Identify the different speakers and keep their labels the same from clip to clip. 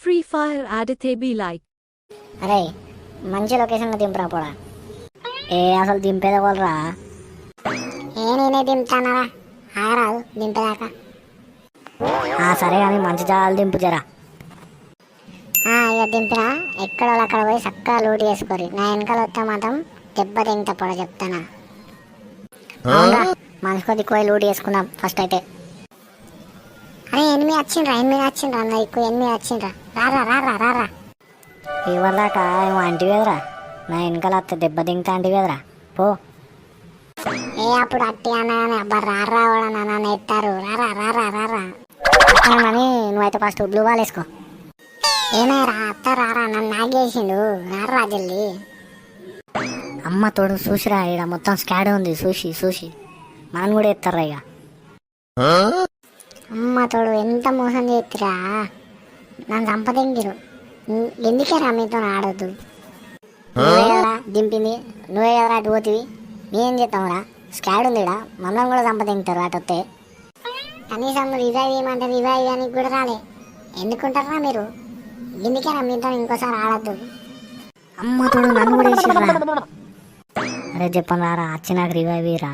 Speaker 1: Free Fire ఆడితే be like.
Speaker 2: అరే మంచి లొకేషన్లో దింపురా పోడా. అసలు దింపేది వాళ్ళరా? నేనే దింపుతానరా, ఆగరాదు దింపేదాకా. సరే కానీ మంచి జాగాలు దింపు జరా. ఇక దింపినా ఎక్కడ అక్కడ పోయి చక్కగా లూట్ చేసుకోరి. నా వెనకాల వస్తే మాత్రం దెబ్బ తింట పొడ చెప్తానా. మనసు కొద్ది పోయి లూట్ చేసుకుందాం ఫస్ట్ అయితే. అరే ఎనిమిది వచ్చిండ్రా అన్న ఎక్కువ ఎనిమిది వచ్చిండ్రా. రారా రారా రారా. ఇవ్వదాకా ఏమో అంటివి కదరా, నా వెనకాల వస్తే దెబ్బ తింటా అంటివి కదరా పో. అప్పుడు అట్టి అన్నాగానే అబ్బా రారా నన్ను ఎత్తారు. రారా రారా రారా అని నువ్వైతే ఫస్ట్ బ్లూ బాల్ వేసుకో. ఏమైనా అత్త రారా నన్ను నాగేసిండు, రారా జల్ది. అమ్మ తోడు చూసిరా, ఇక్కడ మొత్తం స్కాడ్ ఉంది. చూసి మనం కూడా ఎత్తారా ఇక. అమ్మ తోడు ఎంత మోసం చేస్తురా, నన్ను చంపదెంగిరు. ఎందుకే రా మీతో ఆడొద్దు. నువ్వే కదరా దింపింది, నువ్వే కదరా అటు పోతివి. నేనేం చేస్తావురా, స్కాడ్ ఉంది ఇక్కడ, మనం కూడా చంపదెంగుతారు అటు వస్తే. కనీసం రివైవ్ ఏమంటే రివైవ్ అని కూడా రాలే. ఎందుకుంటారా మీరు? ఎందుకేనా మీతో ఇంకోసారి ఆడద్దు. అమ్మ తోడు నన్ను కూడా వేసిర్రా. అరే చెప్పను రారా, వచ్చి నాకు రివైవ్ రా.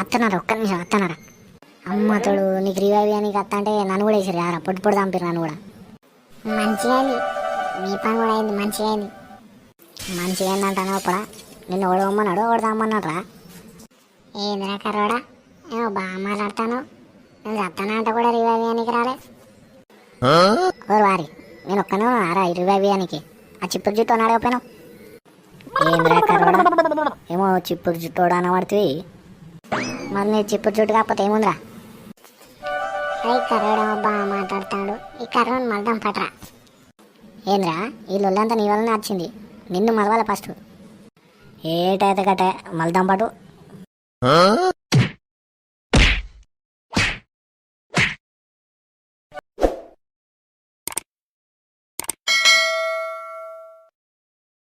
Speaker 2: అత్తనారా ఒక్క నిమిషం అత్తనారా. అమ్మ తోడు నీకు రివైవ్ నీకు అత్త అంటే నన్ను కూడా వేసిర్రు రారా, పొట్టు చంపిరు నన్ను కూడా. మంచిగా అయింది, మీ పని కూడా అయింది, మంచిగా అయింది అంటాను. అప్పుడా నిన్ను ఓడవమ్మన్నాడు ఓడదామన్నాడు రా. ఏందిరా కర్రోడా, ఏమో బాగా మాట్లాడతాను. నేను చెప్తానా అంటే కూడా రివైవ్ నీకు రాలే. ఓరు వారి నేను ఒక్కనే రా రివైవ్ నీకు. ఆ చిప్పురు జుట్టు అని అడగపోయినావు. ఏందిరా కర్రోడా, ఏమో చిప్పురు జుట్టు అనబడుతుంది. మరి నీ చిప్పురు జుట్టు కాకపోతే ఏముందిరా. అయ్యి కర్రోడేమో బాగా మాట్లాడతాడు. ఈ కర్రోని మల్దాం పట్రా. ఏంద్రా ఈ లొల్లంతా నీ వల్లనే వచ్చింది, నిన్ను మలవాలి ఫస్ట్. ఏటైతే గట్టే మల్దాం పటు.